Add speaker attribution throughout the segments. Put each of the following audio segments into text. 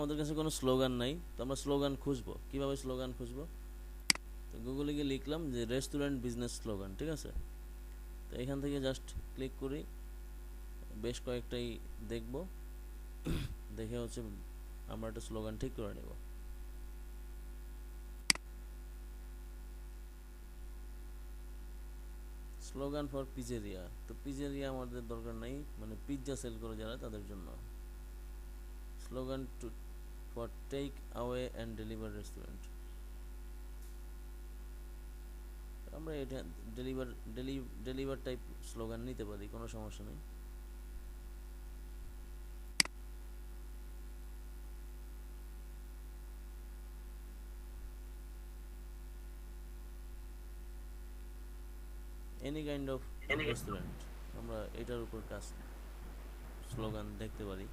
Speaker 1: আমাদের কাছে কোনো স্লোগান নাই, তো আমরা স্লোগান খুঁজবো। কিভাবে স্লোগান খুঁজবো? তো গুগলে গিয়ে লিখলাম যে রেস্টুরেন্ট বিজনেস স্লোগান, ঠিক আছে। তো এখান থেকে জাস্ট ক্লিক করি, বেশ কয়েকটাই দেখব, দেখে হচ্ছে আমরা একটা স্লোগান ঠিক করে নেব। স্লোগান ফর পিজেরিয়া, তো পিজেরিয়া আমাদের দরকার নাই, মানে পিৎজা সেল করে যারা তাদের জন্য। Slogan two for take away and deliver restaurant, আমরা এটা ডেলিভার ডেলিভার টাইপ স্লোগান নিতে পারি, কোনো সমস্যা নেই। এনি কাইন্ড অফ রেস্টুরেন্ট, আমরা এটার উপর কাজ স্লোগান দেখতে পারি।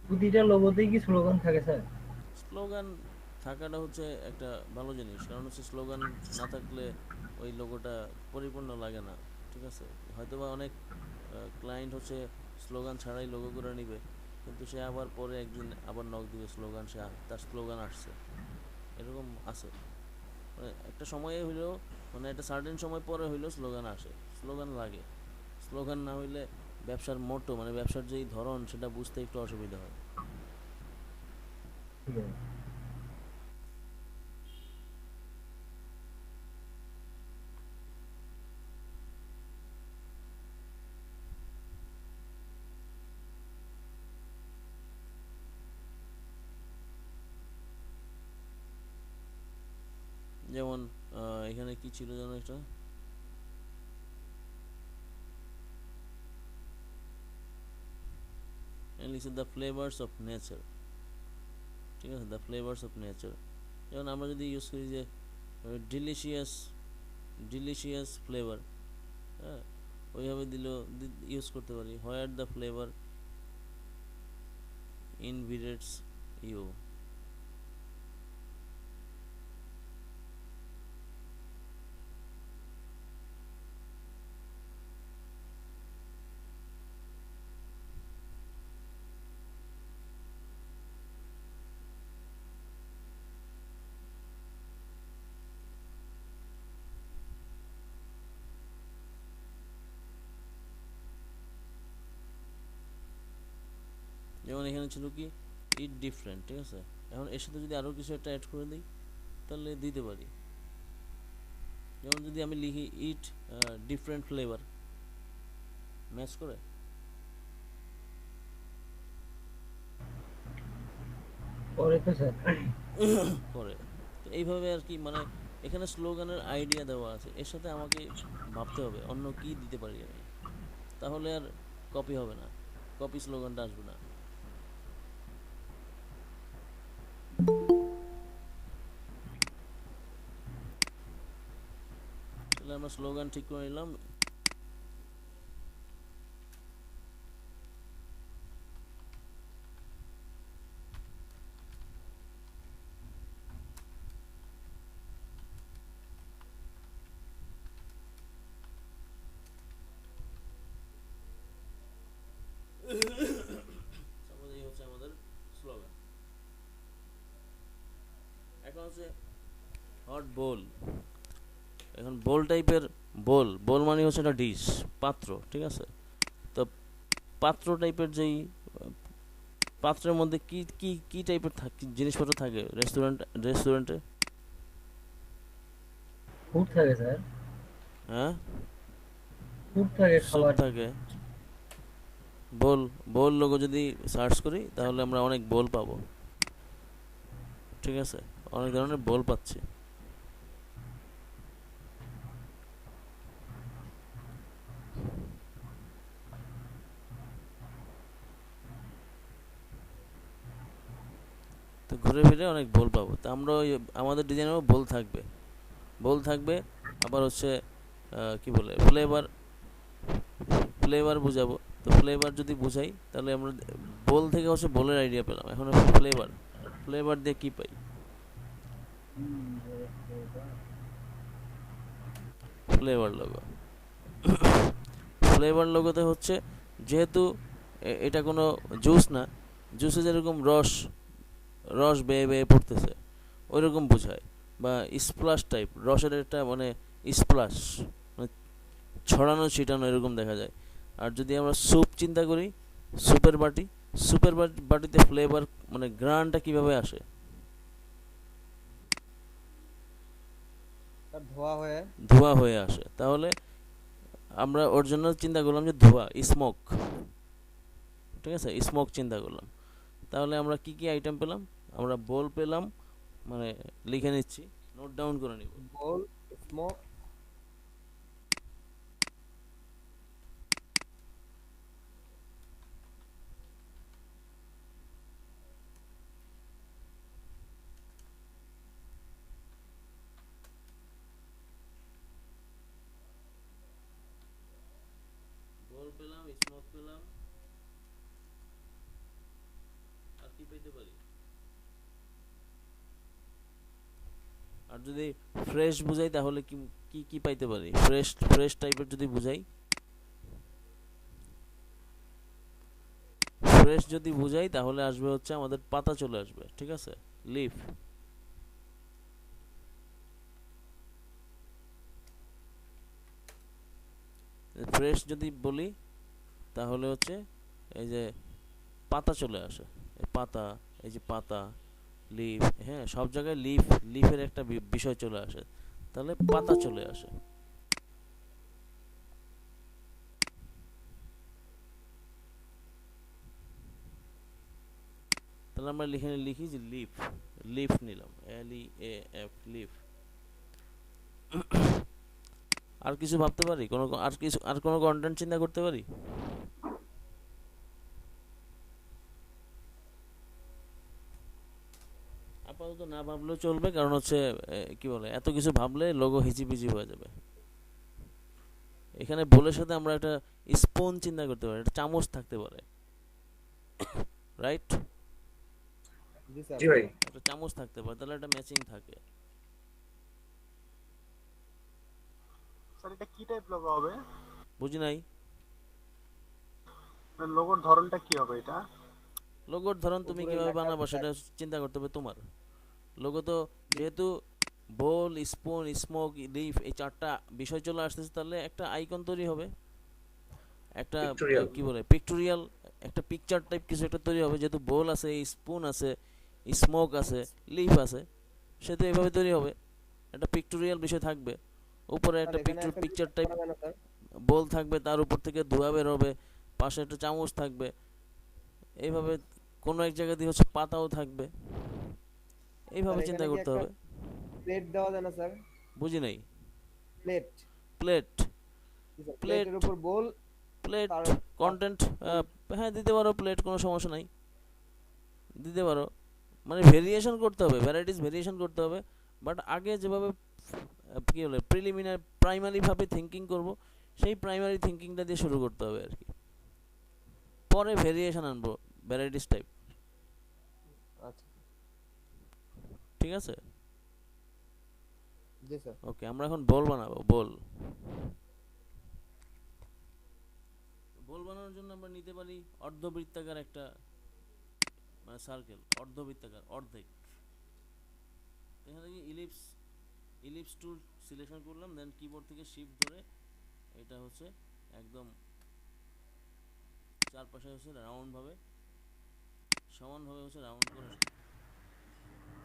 Speaker 2: প্রতিটা লোগোতেই কি স্লোগান থাকে স্যার?
Speaker 1: স্লোগান থাকাটা হচ্ছে একটা ভালো জিনিস, কারণ হচ্ছে স্লোগান না থাকলে ওই লোগোটা পরিপূর্ণ লাগে না, ঠিক আছে। হয়তোবা অনেক ক্লায়েন্ট হচ্ছে স্লোগান ছাড়াই লোগো করে নিবে, কিন্তু সে আবার পরে একদিন আবার নক দিবে, স্লোগান সে তার স্লোগান আসছে, এরকম আছে। মানে একটা সময়ে হইলেও, মানে একটা সার্টেন সময় পরে হইলেও স্লোগান আসে, স্লোগান লাগে। স্লোগান না হইলে ব্যবসার মোটো, মানে ব্যবসার যেই ধরন সেটা বুঝতে একটু অসুবিধা হয়।
Speaker 2: ঠিক আছে।
Speaker 1: যেমন এখানে কি ছিল যেন একটা, লিখছে দ্য ফ্লেভার্স অফ নেচার, ঠিক আছে, দ্য ফ্লেভার্স অফ নেচার। যেমন আমরা যদি ইউজ করি যে ডিলিশিয়াস, ডিলিশিয়াস ফ্লেভার, হ্যাঁ, ওইভাবে দিলেও ইউজ করতে পারি। Where the flavour invites you. যেমন এখানে ছিল কি ইট ডিফারেন্ট, ঠিক আছে। এখন এর সাথে যদি আরও কিছু একটা অ্যাড করে দিই তাহলে দিতে পারি। যেমন যদি আমি লিখি ইট ডিফারেন্ট ফ্লেভার, ম্যাচ করে
Speaker 2: পরে তো স্যার।
Speaker 1: করে। তো এইভাবে আর কি, মানে এখানে স্লোগানের আইডিয়া দেওয়া আছে, এর সাথে আমাকে ভাবতে হবে অন্য কি দিতে পারি আমি, তাহলে আর কপি হবে না, কপি স্লোগানটা আসবে না। তাহলে আমরা স্লোগান ঠিক করে নিলাম। সাপোজ এই হচ্ছে আমাদের স্লোগান। এখন হচ্ছে হট বোল। এখন বোল টাইপের, বোল বোল মানে হচ্ছে একটা ডিশ, পাত্র, ঠিক আছে। তো পাত্র টাইপের যেই পাত্রের মধ্যে কি কি কি টাইপের জিনিসপত্র থাকে রেস্টুরেন্টে?
Speaker 2: ফুড থাকে স্যার।
Speaker 1: হ্যাঁ,
Speaker 2: ফুড থাকে,
Speaker 1: স্যুপ
Speaker 2: খাবার।
Speaker 1: থাকে। বোল, বোল লোগো যদি সার্চ করি তাহলে আমরা অনেক বোল পাবো, ঠিক আছে, অনেক ধরনের বোল পাচ্ছি। তো ঘুরে ফিরে অনেক বোল পাবো, তো আমরা ওই আমাদের ডিজাইনেও বোল থাকবে, বোল থাকবে। আবার হচ্ছে কি বলে ফ্লেভার, ফ্লেভার বুঝাবো। তো ফ্লেভার যদি বুঝাই তাহলে আমরা বোল থেকে হচ্ছে বোলের আইডিয়া পেলাম। এখন ফ্লেভার, ফ্লেভার দিয়ে কি পাই? ফ্লেভার লোগো, ফ্লেভার লোগোতে হচ্ছে যেহেতু এটা কোনো জুস না, জুসে যেরকম রস রস বেয়ে বেয়ে পড়তেছে ওইরকম বোঝায়। বা স্প্লাশ টাইপ, রসের একটা মানে স্প্লাশ, মানে ছড়ানো ছিটানো এরকম দেখা যায়। আর যদি আমরা স্যুপ চিন্তা করি, স্যুপের বাটি, স্যুপের বাটিতে ফ্লেভার মানে গ্রানটা কিভাবে আসে?
Speaker 3: তার ধোয়া হয়ে।
Speaker 1: ধোঁয়া হয়ে আসে। তাহলে আমরা ওর জন্য চিন্তা করলাম যে ধোঁয়া, স্মোক, ঠিক আছে, স্মোক চিন্তা করলাম। তাহলে আমরা কি কি আইটেম পেলাম? আমরা বোল পেলাম, মানে লিখে নিচ্ছি, নোট ডাউন করে নিব।
Speaker 3: বোল, স্মোক,
Speaker 1: বোল পেলাম, স্মোক পেলাম, আর কি পেতে পারি? আর যদি ফ্রেশ বুঝাই তাহলে কি কি কি পাইতে পারি? ফ্রেশ ফ্রেশ টাইপের যদি বুঝাই, ফ্রেশ যদি বুঝাই তাহলে আসবে হচ্ছে আমাদের পাতা চলে আসবে, ঠিক আছে, লিফ। ফ্রেশ যদি বলি তাহলে হচ্ছে এই যে পাতা চলে আসে, এই পাতা, এই যে পাতা, লিফ, হ্যাঁ সব জায়গায় লিফ, লিফের একটা বিষয় চলে আসে, তাহলে পাতা চলে আসে। তাহলে আমরা লিখি যে লিফ, লিফ নিলাম, LEAF, লিফ। আর কিছু ভাবতে পারি, কোনো আর কিছু, আর কোনো কন্টেন্ট চিন্তা করতে পারি? আপাতত না ভাবলেও চলবে, কারণ হচ্ছে কি বলে, এত কিছু ভাবলে লোগো হিজিবিজি হয়ে যাবে। এখানে বোলের সাথে আমরা একটা স্পুন চিন্তা করতে পারি, একটা চামচ থাকতে পারে, রাইট?
Speaker 3: জি স্যার।
Speaker 2: জি ভাই।
Speaker 1: একটা চামচ থাকতে পারে, তাহলে একটা ম্যাচিং থাকে।
Speaker 4: স্যার এটা কি টাইপ লোগো হবে?
Speaker 1: বুঝি নাই।
Speaker 4: লোগোর ধরনটা কি হবে এটা?
Speaker 1: লোগোর ধরন তুমি
Speaker 3: উপরে
Speaker 1: কিভাবে
Speaker 3: লেখা
Speaker 1: বানাবো সেটা চিন্তা করতে হবে তোমার। লোগো তো যেহেতু বোল, স্পুন, স্মোক, লিফ এই চারটা বিষয় চলে আসতেছে, তাহলে একটা আইকন তৈরি হবে, একটা
Speaker 2: পিক্টোরিয়াল।
Speaker 1: কি বলে পিক্টোরিয়াল, একটা পিকচার টাইপ কিছু একটা তৈরি হবে। যেহেতু বোল আছে, স্পুন আছে, স্মোক আছে, লিফ আছে, সেহেতু এইভাবে তৈরি হবে, একটা পিক্টোরিয়াল বিষয় থাকবে। উপরে
Speaker 3: স্যার
Speaker 1: একটা
Speaker 3: এখানে একটা
Speaker 1: পিকচার
Speaker 3: বিষয়
Speaker 1: টাইপ
Speaker 3: করা যায় না স্যার?
Speaker 1: বোল থাকবে, তার উপর থেকে ধোঁয়া বের হবে, পাশে একটা চামচ থাকবে, এইভাবে কোনো এক জায়গা দিয়ে হচ্ছে পাতাও থাকবে,
Speaker 3: স্যার
Speaker 1: এইভাবে চিন্তা
Speaker 3: এখানে কি
Speaker 1: করতে
Speaker 3: একটা
Speaker 1: হবে।
Speaker 3: প্লেট দেওয়া যায় না স্যার?
Speaker 1: বুঝি নাই।
Speaker 3: প্লেট।
Speaker 1: প্লেট,
Speaker 3: জি স্যার,
Speaker 1: প্লেট,
Speaker 3: প্লেটের উপর বোল,
Speaker 1: প্লেট
Speaker 3: তার
Speaker 1: কন্টেন্ট,
Speaker 3: বোল।
Speaker 1: হ্যাঁ দিতে পারো, প্লেট কোনো সমস্যা নাই, দিতে পারো। মানে ভেরিয়েশন করতে হবে, ভ্যারাইটিস ভেরিয়েশন করতে হবে। বাট আগে যেভাবে কি বলে প্রিলিমিনারি প্রাইমারি ভাবে থিঙ্কিং করব, সেই প্রাইমারি থিঙ্কিংটা দিয়ে শুরু করতে হবে আর কি। পরে ভেরিয়েশন আনবো, ভ্যারাইটিস টাইপ,
Speaker 3: আচ্ছা।
Speaker 1: ঠিক আছে।
Speaker 3: জি স্যার।
Speaker 1: ওকে, আমরা এখন বল বানাবো, বল। বল বানানোর জন্য আমরা নিতে পারি অর্ধবৃত্তাকার একটা, মানে সার্কেল, অর্ধবৃত্তাকার, অর্ধেক। এখান থেকে ইলিপস, ইলিপস টুল সিলেকশন করলাম, দেন কিবোর্ড থেকে শিফট ধরে এটা হচ্ছে একদম চারপাশে হচ্ছে রাউন্ড ভাবে, সমানভাবে হচ্ছে রাউন্ড করে।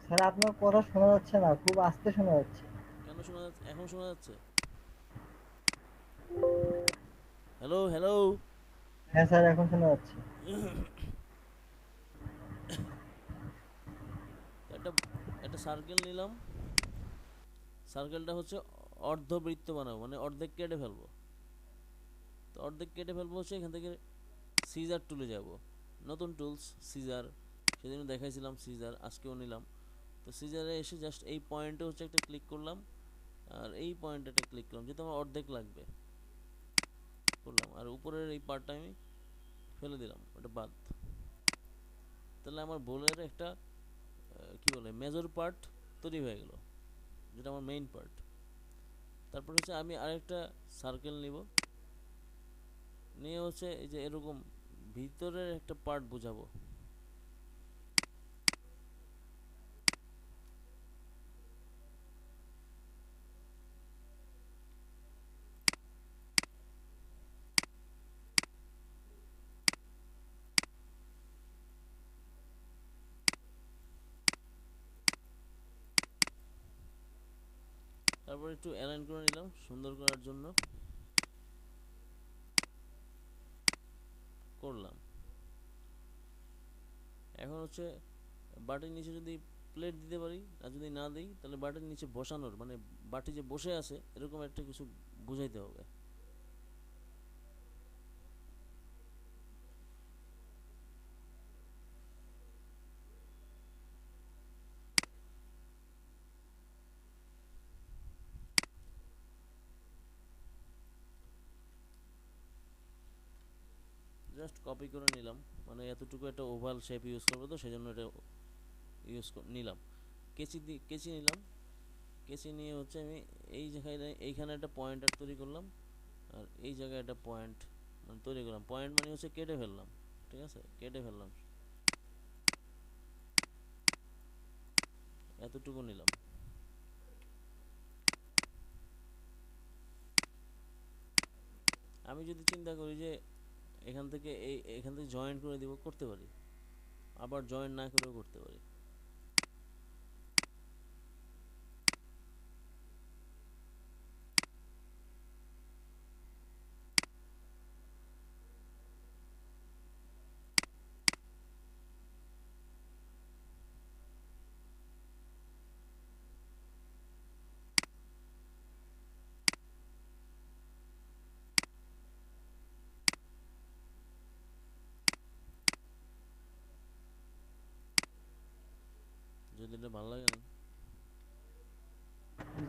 Speaker 2: স্যার আপনার কথা শোনা যাচ্ছে না, খুব আস্তে শোনা যাচ্ছে।
Speaker 1: কেন শোনা যাচ্ছে? এখন শোনা যাচ্ছে? Hello hello.
Speaker 2: হ্যাঁ স্যার, এখন শোনা যাচ্ছে।
Speaker 1: একটা একটা সার্কেল নিলাম, সার্কেলটা হচ্ছে অর্ধবৃত্ত বানাবো, মানে অর্ধেক কেটে ফেলবো। তো অর্ধেক কেটে ফেলবো হচ্ছে এখান থেকে সিজার টুলে যাব, নতুন টুলস সিজার, সেদিনও দেখাইছিলাম সিজার, আজকেও নিলাম। তো সিজারে এসে জাস্ট এই পয়েন্টে হচ্ছে একটা ক্লিক করলাম, আর এই পয়েন্টে একটা ক্লিক করলাম, যেহেতু আমার অর্ধেক লাগবে করলাম, আর উপরের এই পার্টটা আমি ফেলে দিলাম, ওটা বাদ। তাহলে আমার বোলের একটা কি বলে মেজর পার্ট তৈরি হয়ে গেল, যেটা আমার মেইন পার্ট। তারপর হচ্ছে আমি আরেকটা সার্কেল নিব, নিয়ে হচ্ছে এই যে এরকম ভিতরের একটা পার্ট বোঝাবো। তারপর একটু অ্যালাইন করে নিলাম সুন্দর করার জন্য, করলাম। এখন হচ্ছে বাটির নিচে যদি প্লেট দিতে পারি, আর যদি না দিই তাহলে বাটির নিচে বসানোর মানে বাটি যে বসে আছে এরকম একটা কিছু বুঝাইতে হবে। জাস্ট কপি করে নিলাম, মানে এতটুকু একটা ওভাল শেপ ইউজ করবো তো সেজন্য এটা ইউজ নিলাম। কেচি নিলাম। কেচি নিয়ে হচ্ছে আমি এই জায়গায় এইখানে একটা পয়েন্টার তৈরি করলাম, আর এই জায়গায় একটা পয়েন্ট মানে তৈরি করলাম। পয়েন্ট মানে হচ্ছে কেটে ফেললাম, ঠিক আছে, কেটে ফেললাম, এতটুকু নিলাম। আমি যদি চিন্তা করি যে এখান থেকে জয়েন্ট করে দিব, করতে পারি, আবার জয়েন্ট না করেও করতে পারি। যদি এটা ভালো লাগে না,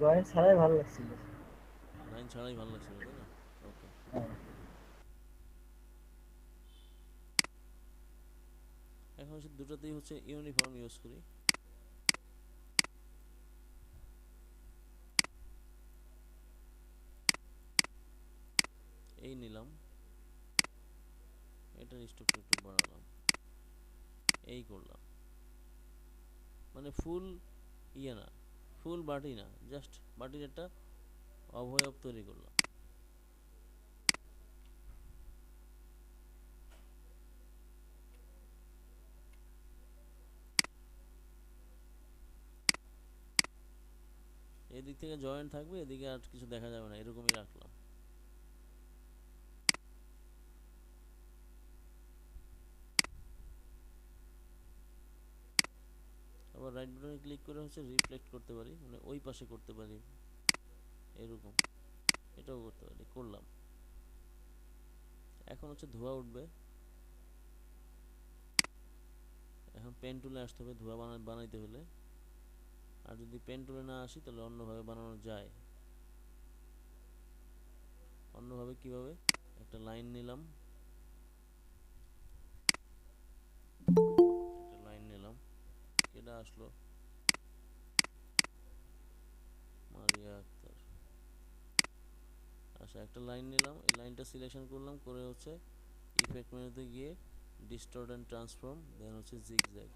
Speaker 2: জয়েন্ট ছাড়াই ভালো লাগছিল।
Speaker 1: লাইন ছাড়াই ভালো লাগছিল, তাই না? ওকে।
Speaker 2: হ্যাঁ।
Speaker 1: এখন হচ্ছে দুটোতেই হচ্ছে ইউনিফর্ম ইউজ করি। এই নিলাম, এটার স্টোকটা একটু বাড়ালাম, এই করলাম। মানে ফুল ইয়ে না, ফুল বাটি না, জাস্ট বাটির একটা অবয়ব তৈরি করলাম। এদিক থেকে জয়েন্ট থাকবে, এদিকে আর কিছু দেখা যাবে না, এরকমই রাখলাম। আবার রাইট বাটনে ক্লিক করে হচ্ছে রিফ্লেক্ট করতে পারি, মানে ওই পাশে করতে পারি, এরকম এটাও করতে পারি, করলাম। এখন হচ্ছে ধোঁয়া উঠবে, এখন পেন টুলে আসতে হবে ধোঁয়া বানাইতে হলে। আর যদি পেন টুলে না আসি তাহলে অন্যভাবে বানানো যায়। অন্যভাবে কিভাবে? একটা লাইন নিলাম, এটা আসলো মারিয়া আক্তার। আচ্ছা, একটা লাইন নিলাম, এই লাইনটা সিলেকশন করলাম, করে হচ্ছে ইফেক্ট মেনুতে গিয়ে ডিস্টর্ট অ্যান্ড ট্রান্সফর্ম, দেন হচ্ছে জিগজ্যাগ।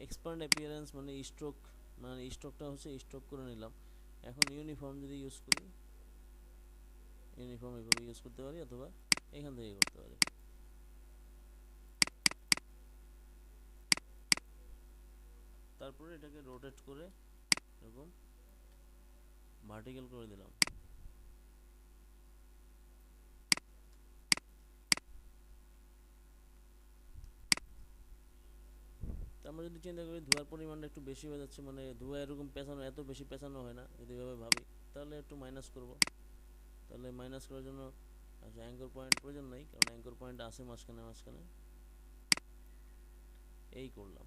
Speaker 1: এক্সপান্ড অ্যাপিয়ারেন্স মানে স্ট্রোক, মানে স্ট্রোকটা হচ্ছে স্ট্রোক করে নিলাম। এখন ইউনিফর্ম যদি ইউজ করি, ইউনিফর্ম এভাবে ইউজ করতে পারি, অথবা এখান থেকে করতে পারি। তারপরে এটাকে রোটেট করে এরকম ভার্টিক্যাল করে দিলাম। আমরা যদি চিন্তা করি ধোঁয়ার পরিমাণটা একটু বেশি হয়ে যাচ্ছে, মানে ধোঁয়া এরকম পেঁচানো, এত বেশি পেঁচানো হয় না, যদি এভাবে ভাবি তাহলে একটু মাইনাস করব। তাহলে মাইনাস করার জন্য আচ্ছা অ্যাঙ্কর পয়েন্ট প্রয়োজন নেই, কারণ অ্যাঙ্কর পয়েন্ট আছে মাঝখানে মাঝখানে। এই করলাম।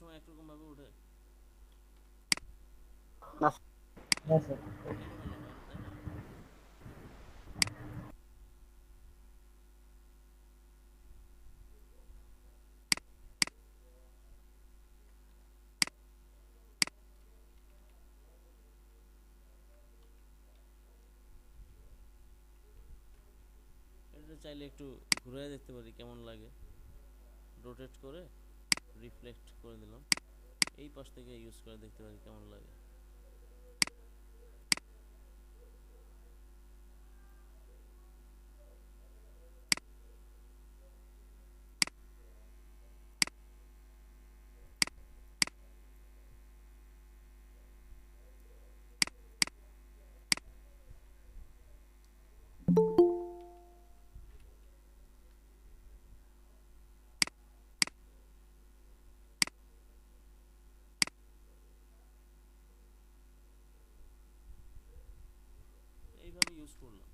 Speaker 1: সবসময় একরকম ভাবে উঠে?
Speaker 4: না
Speaker 2: না স্যার।
Speaker 1: এলোমেলো হয় তাই না? এটা চাইলে একটু ঘুরে দেখতে পারি কেমন লাগে, রোটেট করে রিফ্লেক্ট করে দিলাম, এই পাশ থেকে ইউজ করে দেখতে পারি কেমন লাগে। এইভাবে ইউজ করলাম।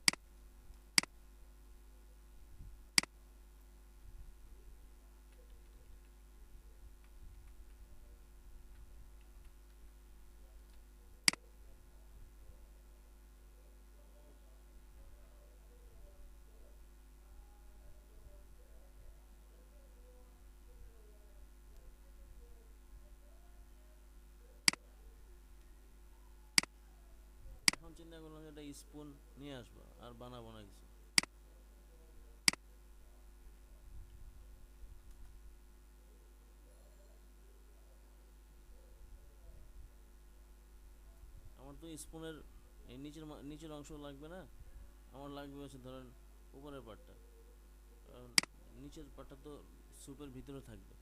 Speaker 1: এখন চিন্তা করলাম যে একটা স্পুন নিয়ে আসবো, আর বানাবো না কিছু। আমার তো স্পুনের এই নিচের অংশ লাগবে না, আমার লাগবে হচ্ছে ধরেন উপরের পার্টটা, কারণ নিচের পার্টটা তো স্যুপের ভিতরে থাকবে।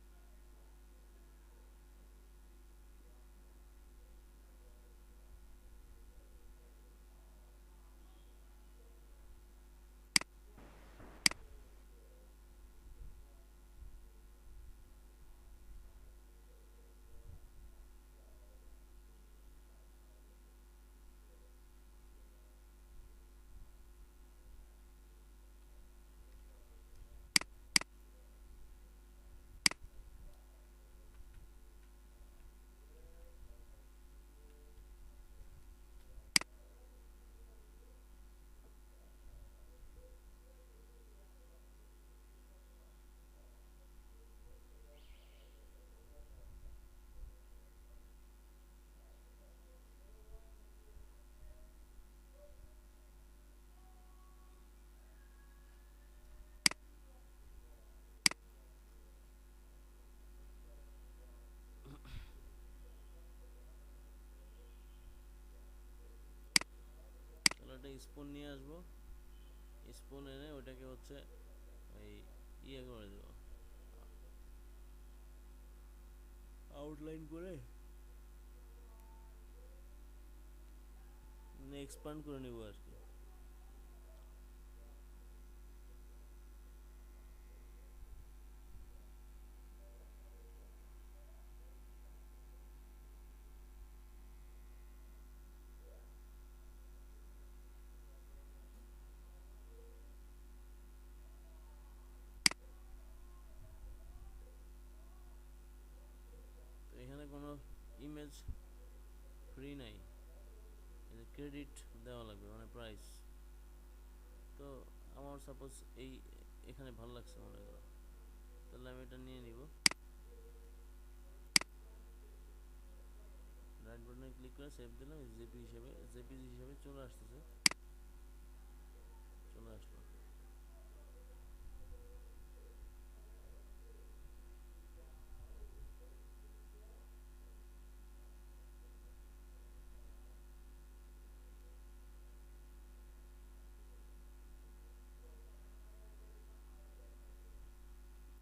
Speaker 1: তাহলে একটা স্পুন নিয়ে আসবো, স্পুন এনে ওইটাকে হচ্ছে ওই ইয়ে করে দেবো, আউটলাইন করে এক্সপ্যান্ড করে নেবো আর কি। তো এখানে কোনো ইমেজ ফ্রি নাই, ক্রেডিট দেওয়া লাগবে মানে প্রাইস। তো আমার সাপোজ এই এখানে ভালো লাগছে মনে করো, তাহলে আমি এটা নিয়ে নিব, রাইট বাটনে ক্লিক করে সেভ দিলাম, জেপিজি হিসেবে চলে আসতেছে, চলে আসলো।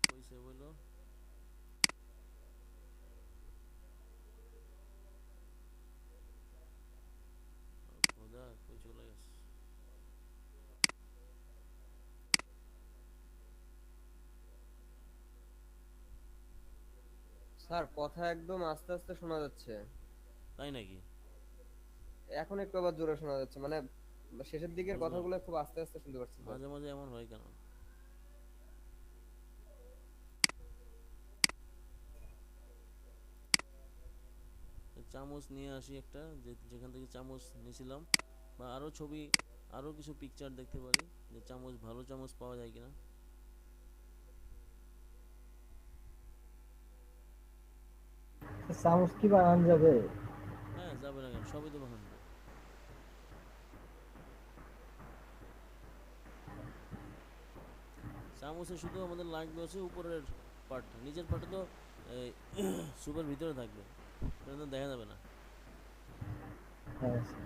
Speaker 1: কই সেভ হইলো? খোদা কই চলে গেছে?
Speaker 3: স্যার কথা একদম আস্তে আস্তে শোনা যাচ্ছে।
Speaker 1: তাই নাকি?
Speaker 3: এখন একটু আবার জোরে শোনা যাচ্ছে, মানে শেষের দিকের
Speaker 1: বুঝলাম,
Speaker 3: কথাগুলো খুব আস্তে আস্তে শুনতে পাচ্ছি স্যার।
Speaker 1: মাঝে মাঝে এমন হয় কেন? চামচ নিয়ে আসি একটা, যেখান থেকে চামচ নিয়েছিলাম, বা আরও ছবি, আরও কিছু পিকচার দেখতে পারি যে চামচ, ভালো চামচ পাওয়া যায় কিনা।
Speaker 2: চামচ কি বানানো যাবে?
Speaker 1: হ্যাঁ, যাবে না কেন, সবই তো বানানো যায়। চামচে শুধু আমাদের লাগবে হচ্ছে উপরের পার্টটা, নিচের পার্টটা তো এই স্যুপের ভিতরে থাকবে, সেটা তো দেখা যাবে না।
Speaker 2: হ্যাঁ স্যার।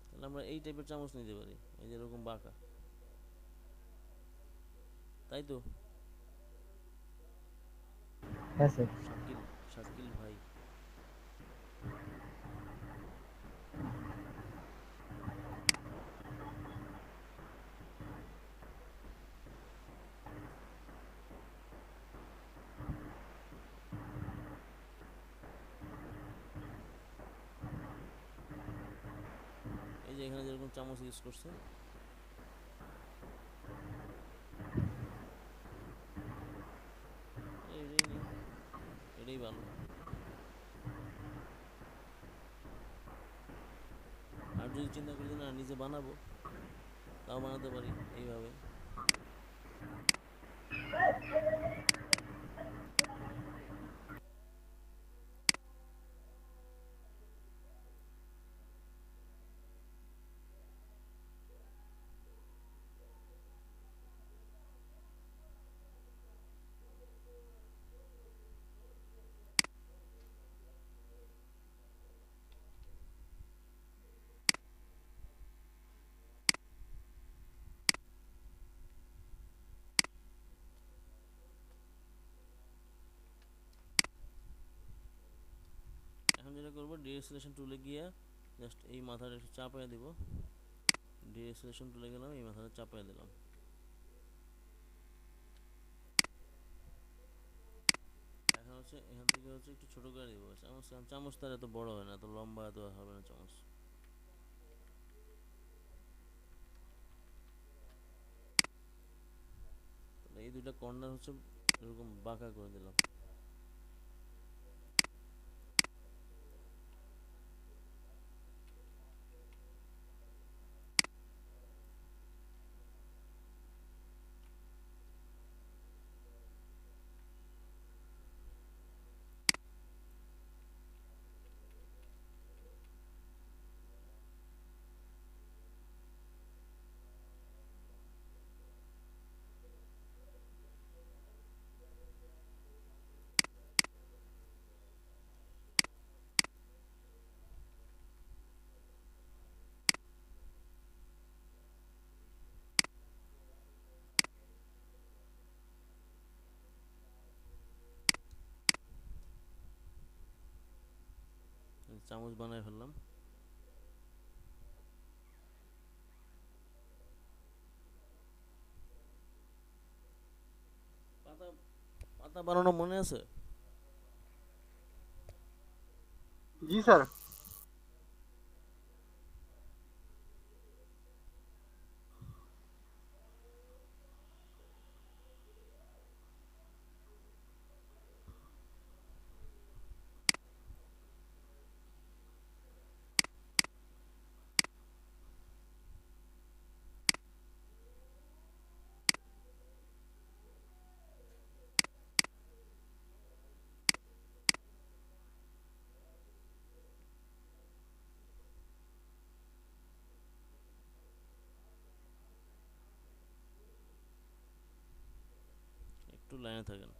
Speaker 1: তাহলে আমরা এই টাইপের চামচ নিতে পারি, এই যে এরকম বাঁকা, তাই তো?
Speaker 2: হ্যাঁ স্যার।
Speaker 1: শাকিল, শাকিল ভাই। এই যে এখানে যেরকম চামচ ইউজ করছে, এটাই নেই, এটাই ভালো। আর যদি চিন্তা করি যে না নিজে বানাবো, তাও বানাতে পারি এইভাবে। এখন যেটা করবো, ডিএসএলেশন টুলে গিয়ে জাস্ট এই মাথাটা একটু চাপায় দিব। ডিএসএলেশন টুলে গেলাম, এই মাথাটা চাপায় দিলাম। এখন হচ্ছে এখান থেকে হচ্ছে একটু ছোট করে দিব চামচ, কারণ চামচ তার এত বড় হয় না, এত লম্বা এত হবে না চামচ। তাহলে এই দুইটা কর্নার হচ্ছে এরকম বাঁকা করে দিলাম। চামচ বানায় ফেললাম। পাতা, পাতা বানানো মনে আছে?
Speaker 4: জি স্যার।
Speaker 1: একটু লাইনে থাকেন।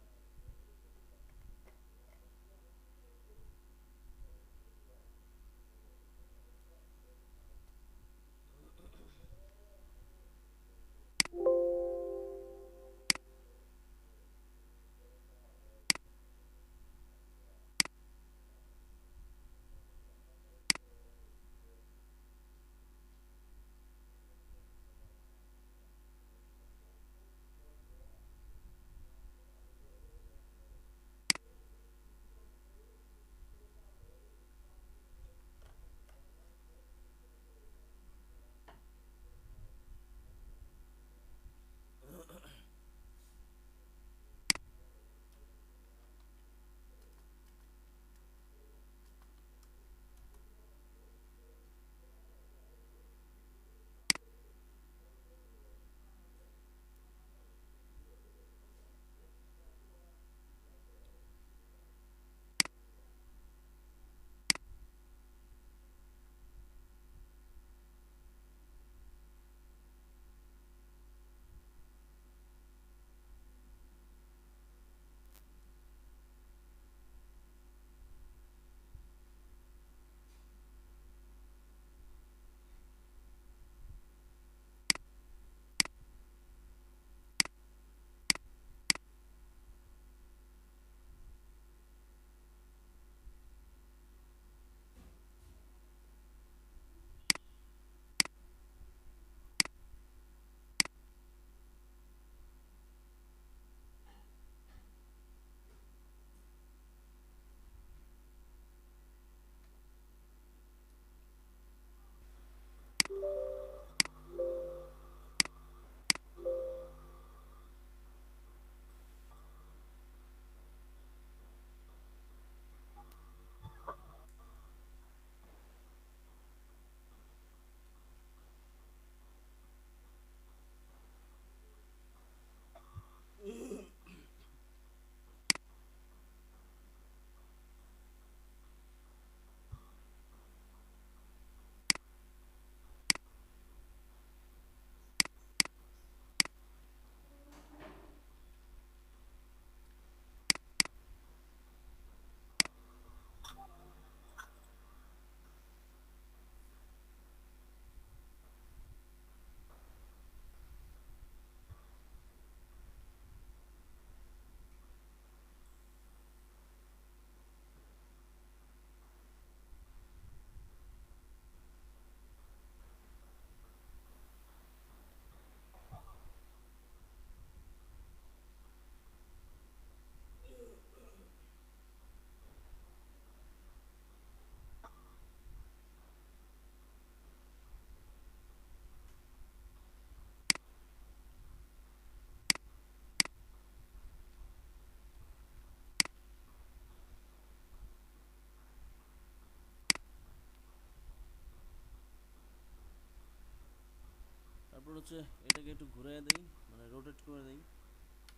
Speaker 1: হচ্ছে এটাকে একটু ঘুরিয়ে দেই, মানে রোটেট করে দেই।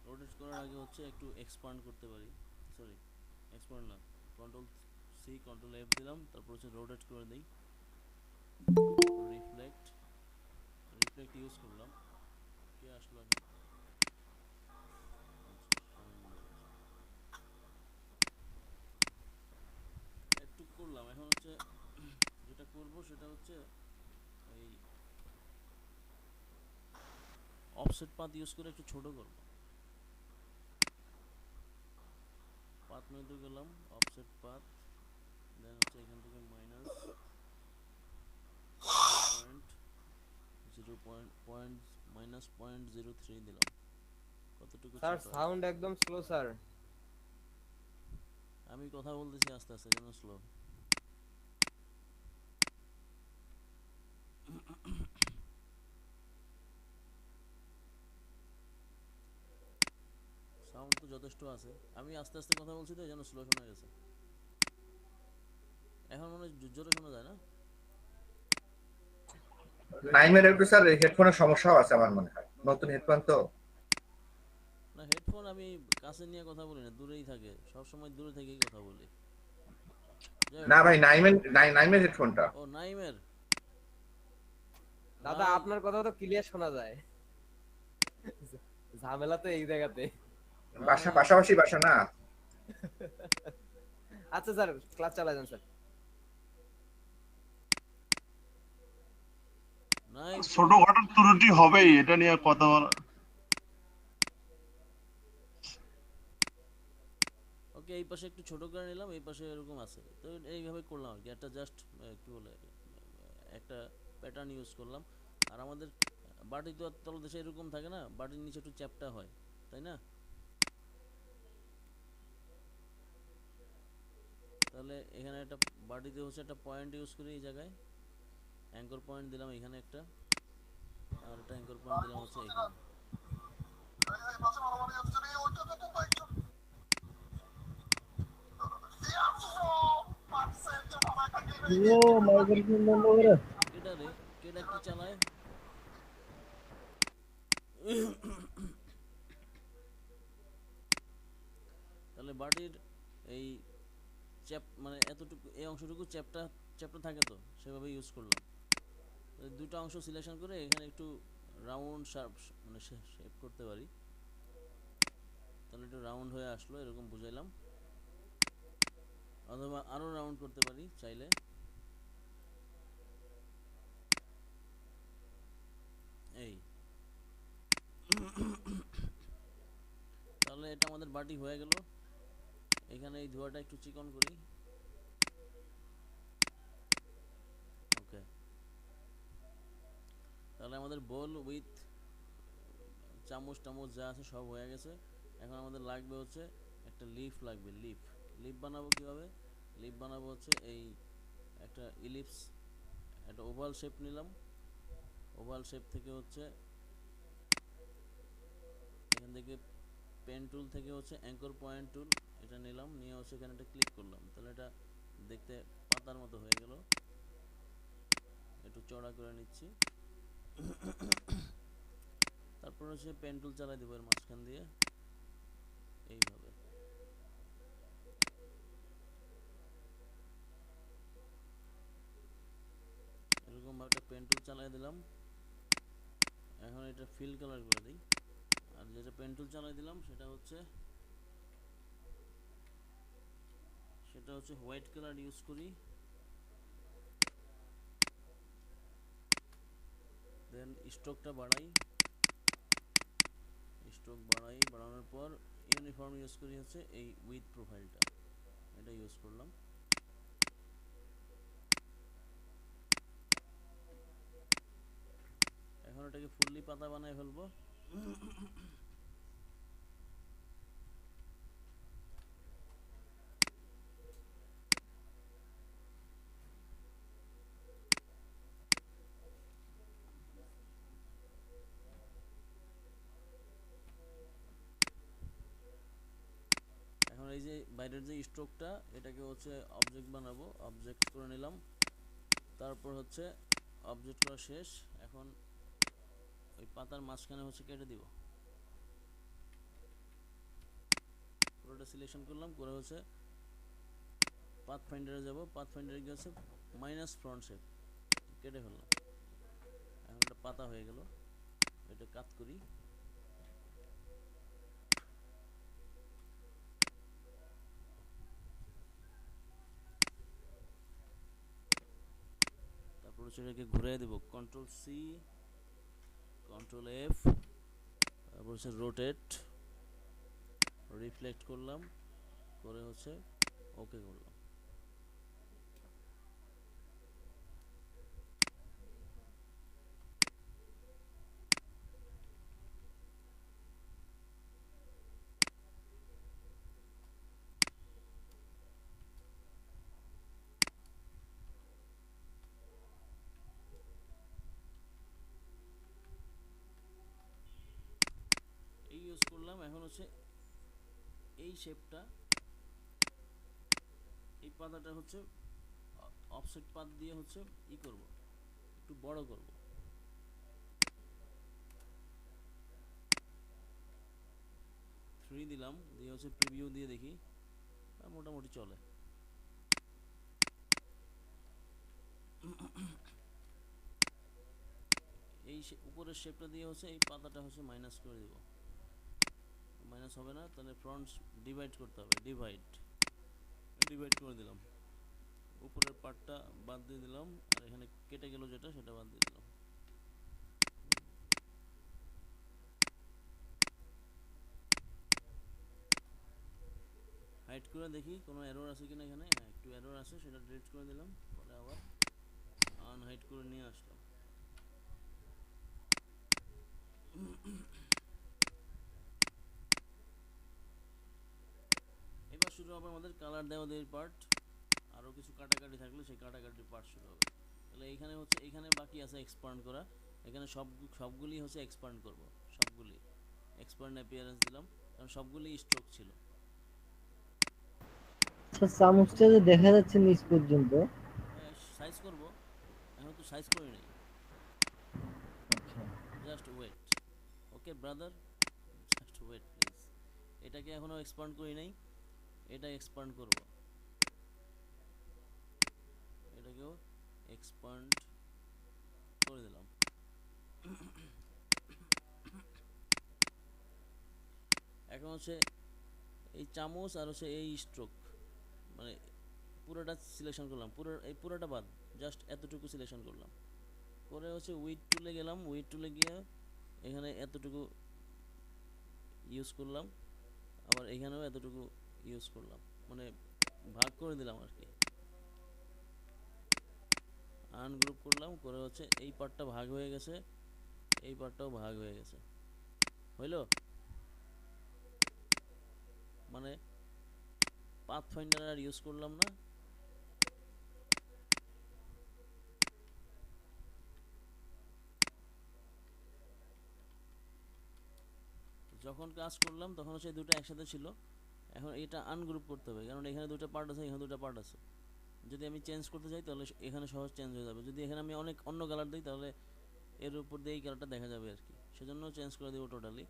Speaker 1: রোটেট করার আগে হচ্ছে একটু এক্সপান্ড করতে পারি, সরি এক্সপান্ড না, কন্ট্রোল সি কন্ট্রোল এফ দিলাম, তারপর হচ্ছে রোটেট করে দেই। রিফ্লেক্ট, রিফ্লেক্ট ইউজ করলাম। কে আসলো এখন? একটু করলাম। এখন হচ্ছে যেটা করব সেটা হচ্ছে এই অফসেট পাথ ইউজ করে একটু ছোট করব। পাথ মেনুতে গেলাম, অফসেট পাথ, দেন হচ্ছে এখান থেকে minus point zero point minus 0.03 দিলাম। কতটুকু
Speaker 3: স্যার
Speaker 1: ছোট?
Speaker 3: সাউন্ড একদম স্লো স্যার।
Speaker 1: আমি কথা বলতেছি আস্তে আস্তে, যেন স্লো। সাউন্ড তো যথেষ্ট আছে, আমি আস্তে আস্তে কথা বলছি তো যেন স্লো শোনা গেছে। এখন মনে হয় জোরে শোনা যায় না?
Speaker 5: নাইমের একটু স্যার হেডফোনের সমস্যাও আছে আমার মনে হয়, নতুন হেডফোন তো।
Speaker 1: না, হেডফোন আমি কাছে নিয়ে কথা বলি না, দূরেই থাকে, সব সময় দূরে থেকেই কথা বলি। যাই হোক,
Speaker 5: না ভাই, নাইমের হেডফোনটা।
Speaker 1: ও নাইমের।
Speaker 3: দাদা
Speaker 1: ভাই,
Speaker 3: আপনার কথা তো ক্লিয়ার শোনা যায়। ঝামেলা তো এই জায়গাতে।
Speaker 5: বাসা
Speaker 1: ভাই,
Speaker 5: পাশাপাশি বাসা না।
Speaker 3: আচ্ছা স্যার, ক্লাস চালা যান স্যার।
Speaker 1: নাই
Speaker 4: ছোটখাটো ত্রুটি হবেই, এটা নিয়ে কথা বলা।
Speaker 1: ওকে, এই পাশে একটু ছোট করে নিলাম, এই পাশে এরকম আছে, তো এইভাবে করলাম আর কি। একটা জাস্ট কি বলে, একটা প্যাটার্ন ইউজ করলাম। আর আমাদের বাটি তো আর তলদেশে এরকম থাকে না, বাটির নিচে একটু চ্যাপ্টা হয়, তাই না? তাহলে এখানে একটা বাটিতে হচ্ছে একটা পয়েন্ট ইউজ করি, এই জায়গায় অ্যাঙ্কর পয়েন্ট দিলাম এখানে একটা, আর একটা অ্যাঙ্কর পয়েন্ট দিলাম হচ্ছে এখানে।
Speaker 2: ও মাইকেল কি বন্ধ করে?
Speaker 1: কেডা রে, কেডা কি চালায়? তাহলে বাটির এই চ্যাপ মানে এতটুকু, এই অংশটুকু চ্যাপটা চ্যাপটা থাকে, তো সেভাবে ইউজ করলাম। তো দুটো অংশ সিলেকশন করে এখানে একটু রাউন্ড শার্প মানে শেপ করতে পারি, তাহলে একটু রাউন্ড হয়ে আসলো, এরকম বুঝাইলাম। অথবা আরও রাউন্ড করতে পারি চাইলে। এই তাহলে এটা আমাদের বাটি হয়ে গেল। এখানে এই ধোয়াটা একটু চিকন করি। ওকে, তাহলে আমাদের বোল উইথ চামচ টামচ যা আছে সব হয়ে গেছে। এখন আমাদের লাগবে হচ্ছে একটা লিফ লাগবে। লিফ লিফ বানাবো কিভাবে? লিফ বানাবো হচ্ছে এই একটা ইলিপস, একটা ওভাল শেপ নিলাম। ওভাল শেপ থেকে হচ্ছে এখান থেকে পেন টুল থেকে হচ্ছে অ্যাঙ্কর পয়েন্ট টুল, এটা নিলাম, নিয়ে হচ্ছে এখানে একটা ক্লিক করলাম, তাহলে এটা দেখতে পাতার মতো হয়ে গেল। একটু চড়া করে নিচ্ছি। তারপর হচ্ছে পেন টুল চালাই দেবো এর মাঝখান দিয়ে, এইভাবে। এরকম ভাবে একটা পেন টুল চালাই দিলাম। এখন এটা ফিল কালার করে দিই। আর যেটা পেন টুল চালাই দিলাম সেটা হচ্ছে হোয়াইট কালার ইউজ করি। দেন স্ট্রোকটা বাড়াই, স্ট্রোক বাড়ানোর পর ইউনিফর্ম ইউজ করি হচ্ছে এই উইথ প্রোফাইলটা, এটা ইউজ করলাম। এখন এটাকে ফুললি পাতা বানায় ফেলবো। এখন এই যে বাইরের যে স্ট্রোকটা, এটাকে হচ্ছে অবজেক্ট বানাবো, অবজেক্ট করে নিলাম। তারপর হচ্ছে অবজেক্ট করা শেষ। এখন ওই পাতার মাঝখানে হচ্ছে কেটে দিব, পুরোটা সিলেকশন করলাম, করে হচ্ছে পাথ ফাইন্ডারে যাব, পাথ ফাইন্ডারে গিয়ে হচ্ছে মাইনাস ফ্রন্ট শেপ কেটে ফেললাম। এখন একটা পাতা হয়ে গেল, এটা কাট করি। তারপর হচ্ছে এটাকে ঘুরিয়ে দেব, কন্ট্রোল সি, কন্ট্রোল এফ, তারপর হচ্ছে রোটেট, রিফ্লেক্ট করলাম, করে হচ্ছে ওকে করলাম। এই ইউজ করলাম। এখন হচ্ছে এই শেপটা, এই পাতাটা হচ্ছে অফসেট পাত দিয়ে হচ্ছে ই করব, একটু বড় করব। থ্রি দিলাম, দিয়ে হচ্ছে প্রিভিউ দিয়ে দেখি, মোটামুটি চলে। এই উপরের শেপটা দিয়ে হচ্ছে এই পাতাটা হচ্ছে মাইনাস করে দিব, মাইনাস হবে না, তাহলে ফ্রন্ট ডিভাইড করতে হবে, ডিভাইড করে দিলাম, উপরের পার্টটা বাদ দিয়ে দিলাম, আর এখানে কেটে গেল যেটা সেটা বাদ দিয়ে দিলাম। হাইড করে দেখি কোনো এরর আছে কিনা এখানে, হ্যাঁ একটু এরর আছে, সেটা ডিলিট করে দিলাম, পরে আবার আনহাইড করে নিয়ে আসলাম। এবার শুরু হবে আমাদের কালার দেওয়া পার্ট, আরও কিছু কাটাকাটি থাকলে সেই কাটাকাটির পার্ট শুরু হবে। তাহলে এইখানে হচ্ছে, এইখানে বাকি আছে এক্সপান্ড করা, এখানে সবগুলি হচ্ছে এক্সপান্ড করব, সবগুলি এক্সপান্ড অ্যাপিয়ারেন্স দিলাম, কারণ সবগুলি স্ট্রোক ছিল।
Speaker 2: আচ্ছা, চামচটা যে দেখা যাচ্ছে নিচ পর্যন্ত।
Speaker 1: সাইজ করব, এখন তো সাইজ করি নাই,
Speaker 2: আচ্ছা,
Speaker 1: just wait, okay brother, just wait please. এটাকে এখনও এক্সপান্ড করি নাই, এটা এক্সপান্ড করব, এটাকেও এক্সপান্ড করে দিলাম। এখন হচ্ছে এই চামচ আর হচ্ছে এই স্ট্রোক, মানে পুরোটা সিলেকশন করলাম, পুরোটা বাদ, জাস্ট এতটুকু সিলেকশন করলাম, করে হচ্ছে উইড টুলে গেলাম, উইড টুলে গিয়ে এখানে এতটুকু ইউজ করলাম, আবার এখানেও এতটুকু ইউজ করলাম, মানে ভাগ করে দিলাম আর কি, আনগ্রুপ করলাম, করে হচ্ছে এই পার্টটা ভাগ হয়ে গেছে, এই পার্টটাও ভাগ হয়ে গেছে, হইল? মানে পাথ ফাইন্ডার আর ইউজ করলাম না, যখন কাজ করলাম তখন হচ্ছে দুটো একসাথে ছিল, এখন এটা আনগ্রুপ করতে হবে, কারণ এখানে দুটো পার্ট আছে, এখানে দুটো পার্ট আছে। যদি আমি চেঞ্জ করতে চাই তাহলে এখানে সহজ চেঞ্জ হয়ে যাবে, যদি এখানে আমি অনেক অন্য কালার দিই তাহলে এর উপর দিয়ে এই কালারটা দেখা যাবে আর কি, সেজন্য চেঞ্জ করে দেবো totally.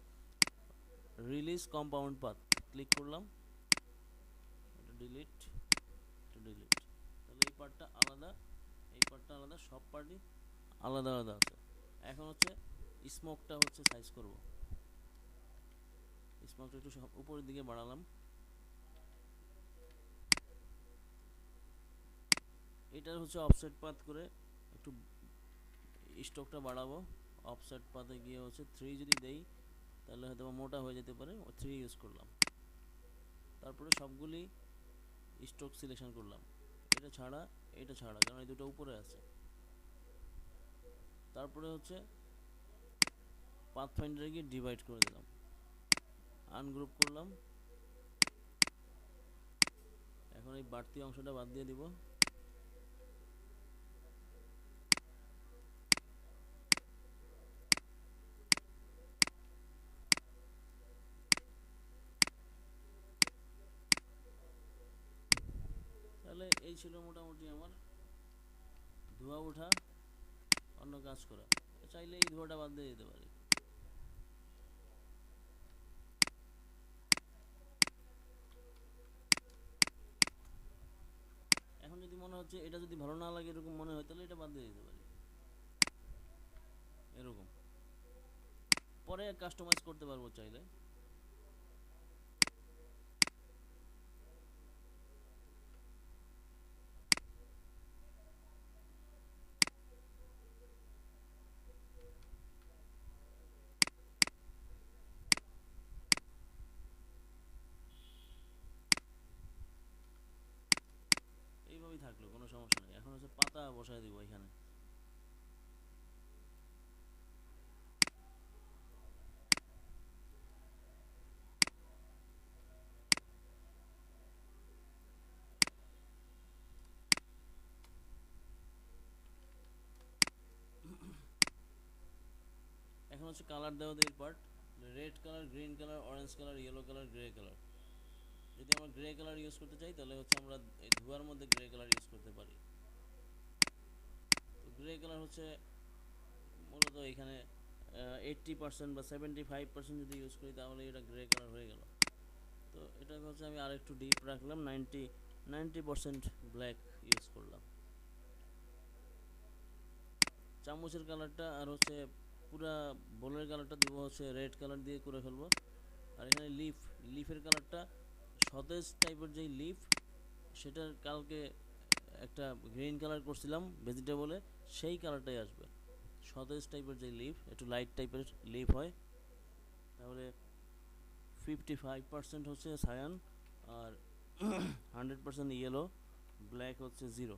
Speaker 1: Release compound path click করলাম, এটা ডিলিট, এটা ডিলিট, তাহলে এই পার্টটা আলাদা, এই পার্টটা আলাদা, সব পার্টই আলাদা আলাদা আছে। এখন হচ্ছে স্মোকটা হচ্ছে সাইজ করব, স্মোকটা একটু উপরের দিকে বাড়ালাম, এটার হচ্ছে অফসেট পাথ করে একটু স্টকটা বাড়াবো, অফসেট পাথে গিয়ে হচ্ছে 3 যদি দেই তাহলে হয়তো মোটা হয়ে যেতে পারে, 3 ইউজ করলাম। তারপরে সবগুলি স্টক সিলেকশন করলাম, এটা ছাড়া, এটা ছাড়া, কারণ এই দুটো উপরে আছে। তারপরে হচ্ছে পাথ ফাইন্ডারে গিয়ে ডিভাইড করে দিলাম, আনগ্রুপ করলাম, এখন এই বাড়তি অংশটা বাদ দিয়ে দিব, তাহলে এই ছিল মোটামুটি আমার ধোয়া ওঠা, অন্য কাজ করা। চাইলে এই ধোয়াটা বাদ দিয়ে দিতে পারি। হচ্ছে এটা যদি ভালো না লাগে এরকম মনে হয় তাহলে এটা বাদ দিয়ে দিতে পারি এরকম, পরে কাস্টমাইজ করতে পারবো চাইলে। এইভাবেই থাকলো, কোনো সমস্যা নেই। এখন হচ্ছে পাতা বসায় দিব এখানে। এখন হচ্ছে কালার দেওয়া এর part, red colour, green colour, orange colour, yellow colour, grey colour. যদি আমরা গ্রে কালার ইউজ করতে চাই তাহলে হচ্ছে আমরা এই ধোয়ার মধ্যে গ্রে কালার ইউজ করতে পারি। তো গ্রে কালার হচ্ছে মূলত এখানে 80% বা 75% যদি ইউজ করি তাহলে এটা গ্রে কালার হয়ে গেল। তো এটা হচ্ছে আমি আর একটু ডিপ রাখলাম, 90% ব্ল্যাক ইউজ করলাম। চামচের কালারটা আর হচ্ছে পুরা বোলের কালারটা দিব হচ্ছে রেড কালার দিয়ে করে ফেলবো। আর এখানে লিফের কালারটা সতেজ টাইপের যেই লিফ, সেটার কালকে একটা গ্রিন কালার করছিলাম ভেজিটেবলে, সেই কালারটাই আসবে। সতেজ টাইপের যে লিফ, একটু লাইট টাইপের লিফ হয়, তাহলে 55% হচ্ছে সায়ান আর 100% ইয়েলো, ব্ল্যাক হচ্ছে 0।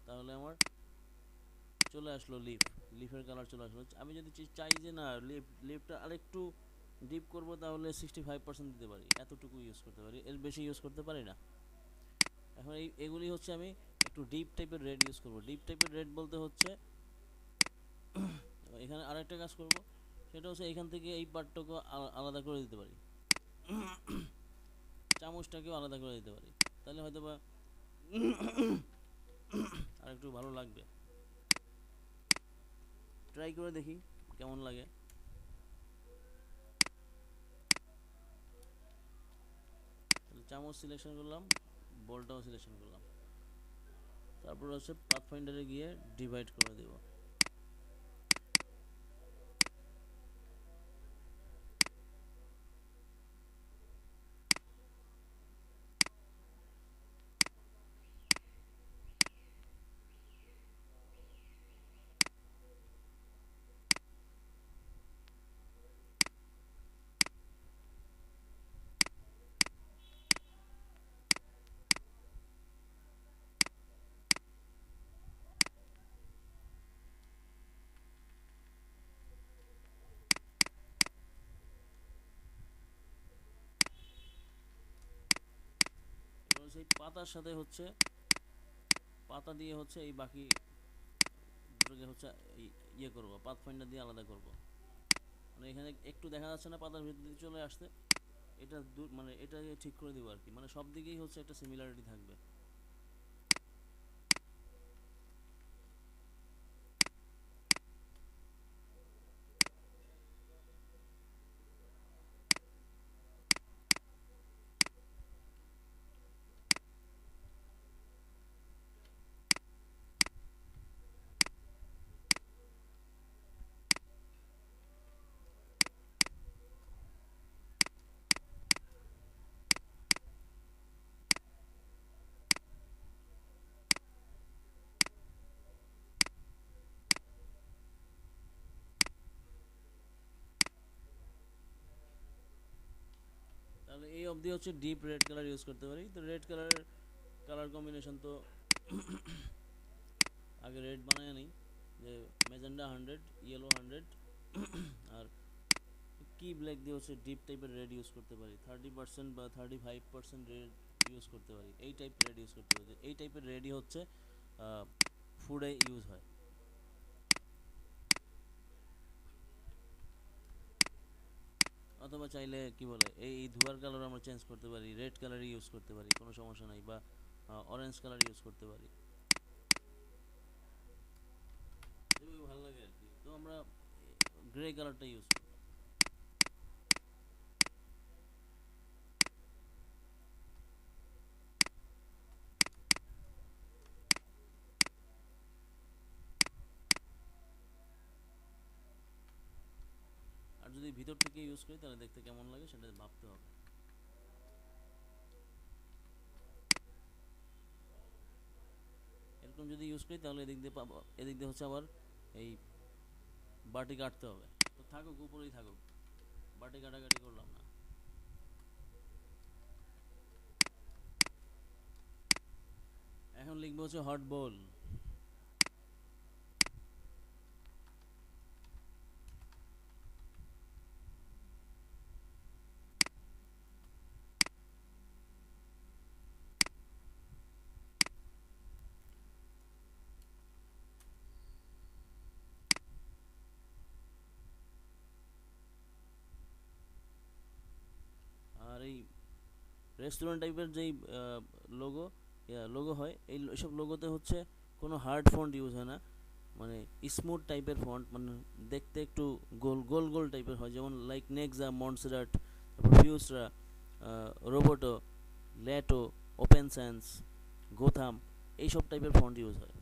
Speaker 1: তাহলে আমার চলে আসলো লিফের কালার চলে আসলো। আমি যদি চাই যে না লিফটা আরেকটু ডিপ করব তাহলে 65% দিতে পারি, এতটুকু ইউজ করতে পারি, এর বেশি ইউজ করতে পারি না। এখন এগুলি হচ্ছে আমি একটু ডিপ টাইপের রেড ইউজ করব। ডিপ টাইপের রেড বলতে হচ্ছে এখানে আরেকটা কাজ করব, সেটা হচ্ছে এখান থেকে এই পার্টটাকে আলাদা করে দিতে পারি, চামচটাকেও আলাদা করে দিতে পারি, তাহলে হয়তো বা আর একটু ভালো লাগবে। ট্রাই করে দেখি কেমন লাগে। চামচ সিলেকশন করলাম, বলটাও সিলেকশন করলাম, তারপর হচ্ছে পাথফাইন্ডারে গিয়ে ডিভাইড করে দেব। এবার সেই পাতার সাথে হচ্ছে পাতা দিয়ে হচ্ছে এই বাকি দুটোকে হচ্ছে ইয়ে করবো, পাথফাইন্ডার দিয়ে আলাদা করব। মানে এখানে একটু দেখা যাচ্ছে না পাতার ভিতর দিয়ে চলে আসতে, এটা মানে এটাকে ঠিক করে দিব আর কি, মানে সব দিকেই হচ্ছে একটা সিমিলারিটি থাকবে। তাহলে এই অবধি হচ্ছে ডিপ রেড কালার ইউজ করতে পারি। তো রেড কালার কম্বিনেশন তো আগে রেড বানায় নিই, যে ম্যাজেন্ডা 100, ইয়েলো 100 আর কি ব্ল্যাক দিয়ে হচ্ছে ডিপ টাইপের রেড ইউজ করতে পারি, 30% বা 35% রেড ইউজ করতে পারি, এই টাইপ রেড ইউজ করতে পারি। এই টাইপের রেডই হচ্ছে ফুডে ইউজ হয়। অথবা চাইলে কি বলে এই ধোয়ার কালার আমরা চেঞ্জ করতে পারি, রেড কালারই ইউজ করতে পারি, কোনো সমস্যা নাই, বা অরেঞ্জ কালার ইউজ করতে পারি, যেভাবে ভালো লাগে আর কি। তো আমরা গ্রে কালারটা ইউজ করি। যদি ভিতর থেকে ইউজ করি তাহলে দেখতে কেমন লাগে সেটা ভাবতে হবে। এরকম যদি ইউজ করি তাহলে এদিক দিয়ে পাবো, এদিক দিয়ে হচ্ছে আবার এই বাটি কাটতে হবে। তো থাকুক, উপরেই থাকুক, বাটি কাটাকাটি করলাম না। এখন লিখবো হচ্ছে হট বোল। আর এই রেস্টুরেন্ট টাইপের যেই লোগো লোগো হয়, এইসব লোগোতে হচ্ছে কোনো হার্ড ফন্ট ইউজ হয় না, মানে স্মুথ টাইপের ফন্ট, মানে দেখতে একটু গোল গোল গোল টাইপের হয়, যেমন লাইক নেক্সা, মন্টসেরাট, তারপর Futura, Roboto, Lato, Open Sans, Gotham, এইসব টাইপের ফন্ট ইউজ হয়।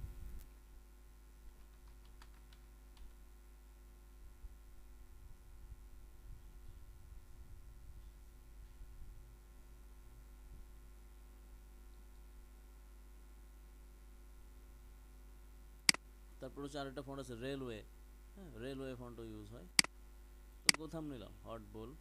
Speaker 1: তারপর হচ্ছে আরেকটা ফন্ট আছে রেলওয়ে, হ্যাঁ রেলওয়ে ফন্টও ইউজ হয়। তো গোথাম নিলাম, হট বোল।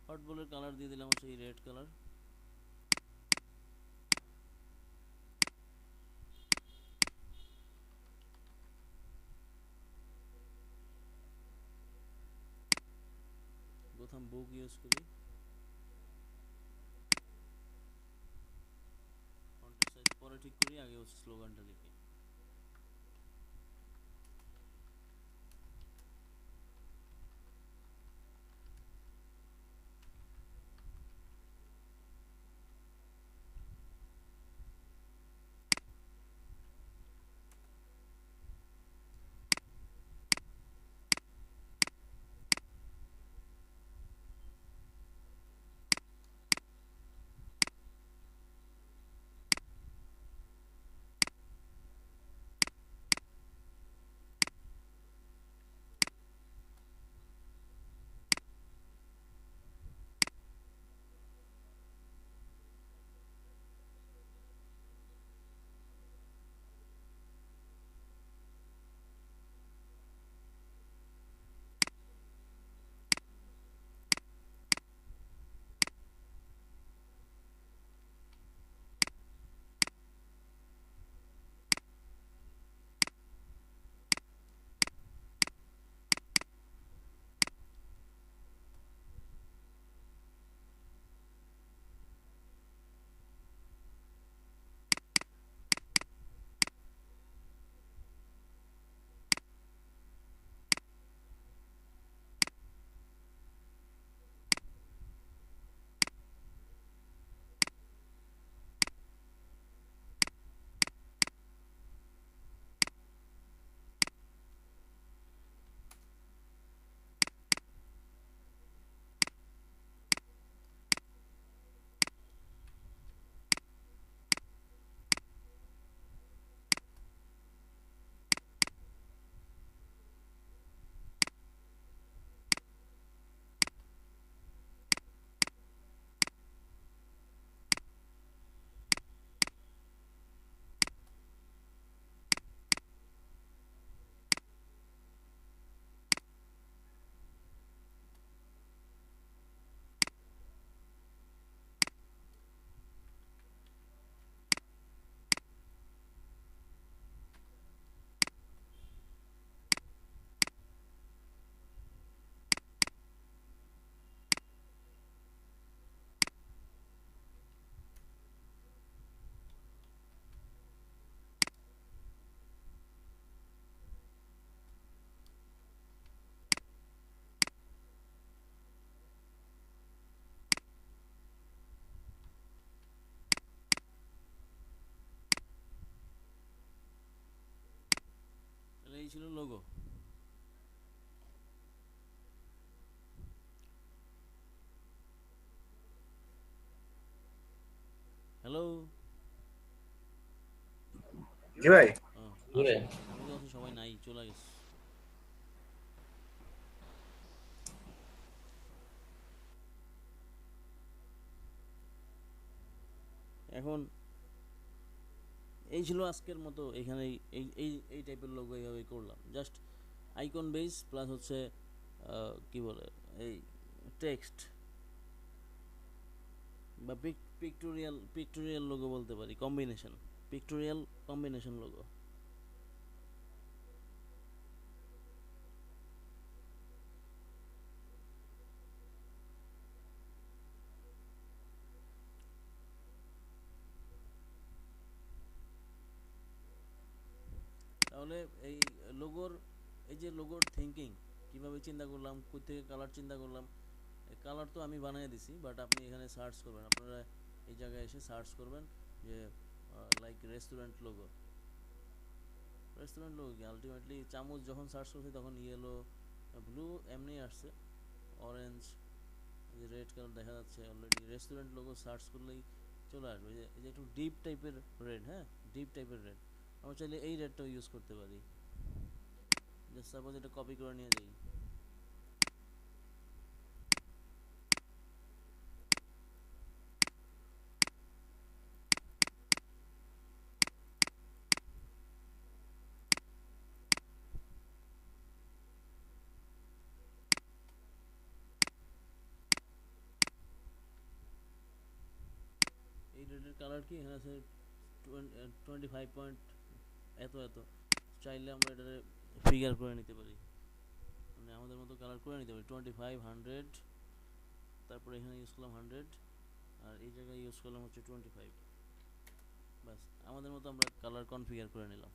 Speaker 1: হট বোলের কালার দিয়ে দিলাম হচ্ছে এই রেড কালার। গোথাম বুক ইউজ করি, ফন্টের সাইজ পরে ঠিক করি, আগে হচ্ছে স্লোগানটা লিখি। ছিল লোগো। হ্যালো।
Speaker 5: জি ভাই।
Speaker 1: আসো, আমি তো আছি, সবাই নাই, চলে গেছে। এখন এই ছিল আজকের মতো। এখানে এই এই এই টাইপের লোগো এইভাবে করলাম, জাস্ট আইকন বেস প্লাস হচ্ছে কি বলে এই টেক্সট বা পিক্টোরিয়াল লোগো বলতে পারি, কম্বিনেশন, পিক্টোরিয়াল কম্বিনেশন লোগো। তাহলে এই লোগোর এই যে লোগোর থিঙ্কিং কিভাবে চিন্তা করলাম, কই থেকে কালার চিন্তা করলাম। কালার তো আমি বানিয়ে দিছি, বাট আপনি এখানে সার্চ করবেন, আপনারা এই জায়গায় এসে সার্চ করবেন যে লাইক রেস্টুরেন্ট লোগো কি আলটিমেটলি চামচ যখন সার্চ করছি তখন ইয়েলো ব্লু এমনি আসছে, অরেঞ্জ, যে রেড কালার দেখা যাচ্ছে অলরেডি। রেস্টুরেন্ট লোগো সার্চ করলেই চলে আসবে, এই যে একটু ডিপ টাইপের রেড, হ্যাঁ ডিপ টাইপের রেড। আমরা চাইলে এই রেডটাও ইউজ করতে পারি। জাস্ট সাপোজ এটা কপি করে নিয়ে যাই। এই রেডের কালার কি এখানে আছে 25 পয়েন্ট এত এত। চাইলে আমরা এটা ফিগার করে নিতে পারি, মানে আমাদের মতো কালার করে নিতে পারি। 25, 100, তারপরে এখানে ইউজ করলাম 100, আর এই জায়গায় ইউজ করলাম হচ্ছে 25। বাস আমাদের মতো আমরা কালার কনফিগার করে নিলাম।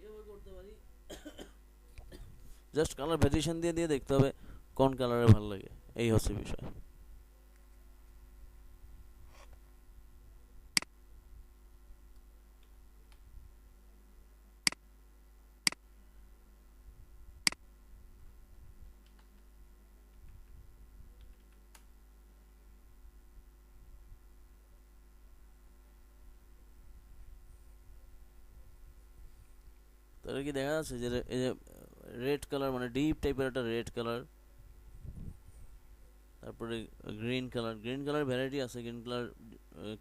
Speaker 1: এভাবে করতে পারি, জাস্ট কালার ভ্যারিয়েশন দিয়ে দিয়ে দেখতে হবে কোন কালারে ভালো লাগে, এই হচ্ছে বিষয়। তাহলে কি দেখা যাচ্ছে যে এই যে রেড কালার, মানে ডিপ টাইপের একটা রেড কালার, তারপরে গ্রিন কালার ভ্যারাইটি আছে। গ্রিন কালার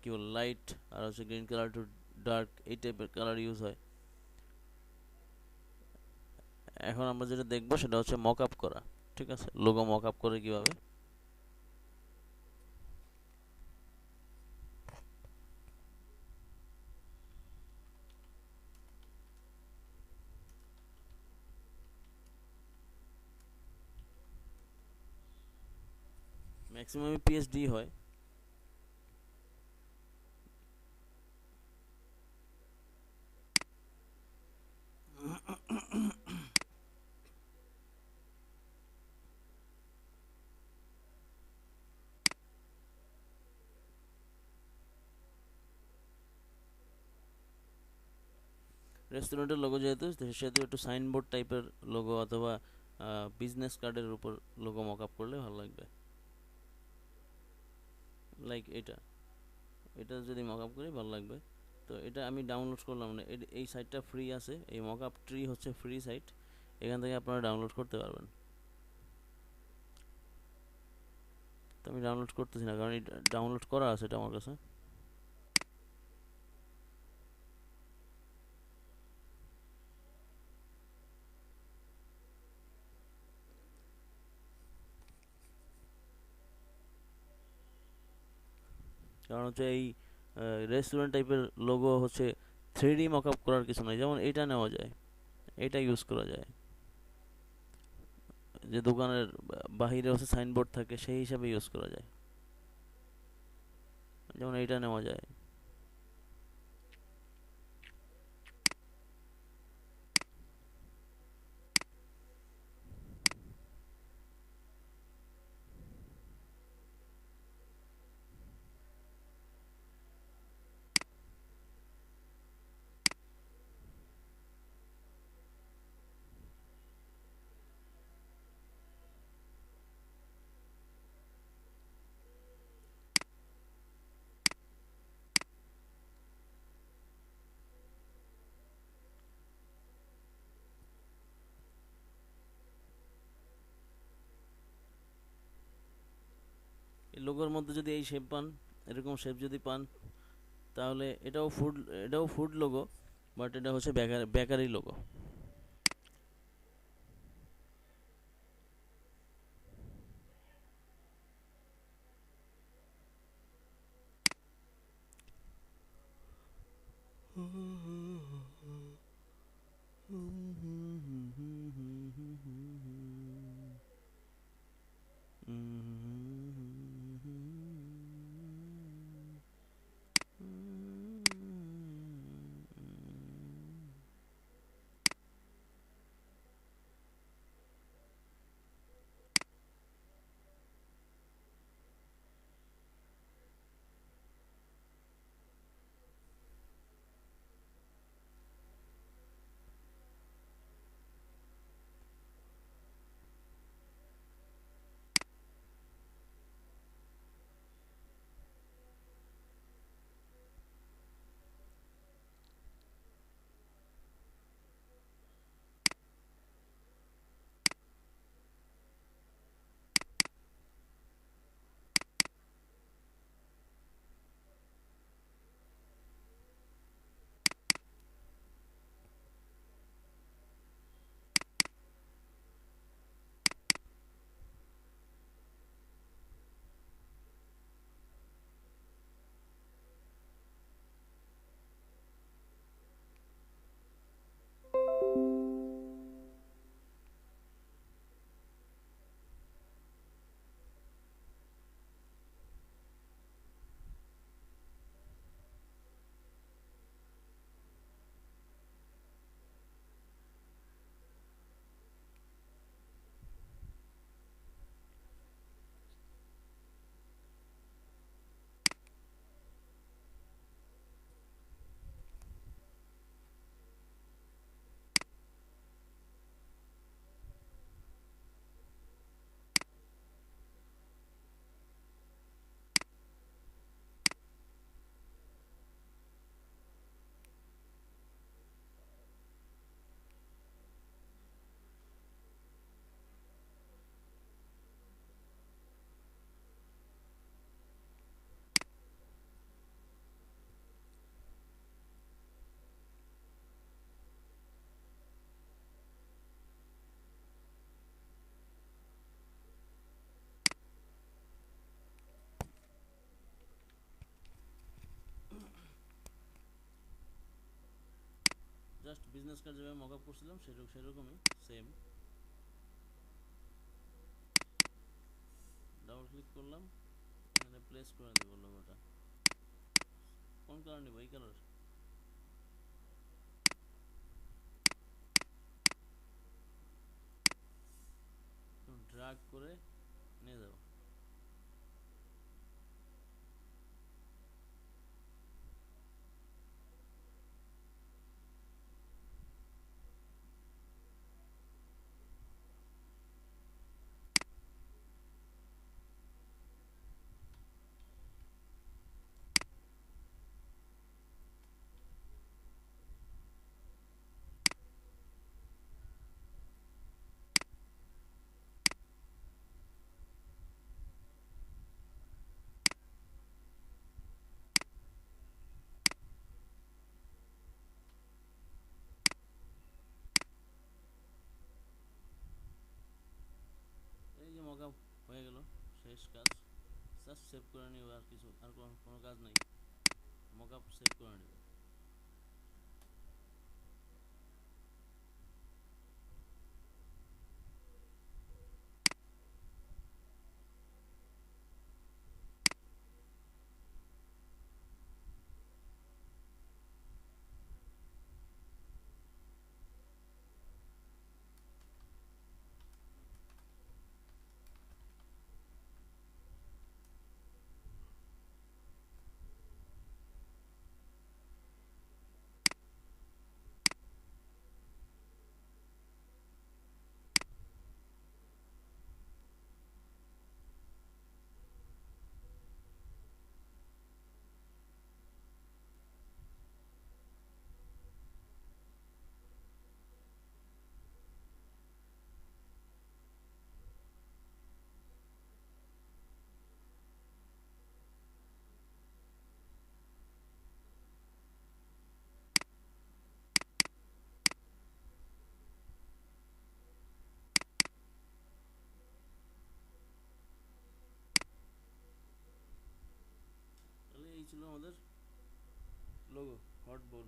Speaker 1: কি বল লাইট, আর হচ্ছে গ্রিন কালার টু ডার্ক, এই টাইপের কালার ইউজ হয়। এখন আমরা যেটা দেখবো সেটা হচ্ছে মক আপ করা, ঠিক আছে? লোগো মক আপ করে কিভাবে। ম্যাক্সিমামই পিএইচডি হয়। রেস্টুরেন্টের লোগো যেহেতু, সেহেতু একটু সাইনবোর্ড টাইপের লোগো অথবা বিজনেস কার্ডের উপর লোগো মক আপ করলে ভালো লাগবে। লাইক এটা এটা যদি মক আপ করি ভালো লাগবে। তো এটা আমি ডাউনলোড করলাম না, এই সাইটটা ফ্রি আছে, এই মক আপ ট্রি হচ্ছে ফ্রি সাইট, এখান থেকে আপনারা ডাউনলোড করতে পারবেন। তো আমি ডাউনলোড করতেছি না, কারণ ডাউনলোড করা আছে এটা আমার কাছে। কারণ হচ্ছে এই রেস্টুরেন্ট টাইপের লোগো হচ্ছে 3D মক আপ করার কিছু নয়, যেমন এটা নেওয়া যায়, এটা ইউজ করা যায়, যে দোকানের বাহিরে হচ্ছে সাইনবোর্ড থাকে সেই হিসাবে ইউজ করা যায়, যেমন এইটা নেওয়া যায়। এই লোগোর মধ্যে যদি এই শেপ পান, এরকম শেপ যদি পান, তাহলে এটাও ফুড লোগো, বাট এটা হচ্ছে bakery logo. Just business card যেভাবে মক আপ করছিলাম সেরকমই সেম। ডাবল ক্লিক করলাম, এখানে প্লেস করে দেবো লোগোটা। কোন কালার নিব? এই কালার। ড্র্যাগ করে নিয়ে যাবো। এই যে মকআপ হয়ে গেল, শেষ কাজ। জাস্ট সেভ করে নিব, আর কিছু আর কোনো কাজ নেই। মকআপ সেভ করে নেব। তাহলে এই ছিল আমাদের লোগো, হট বল।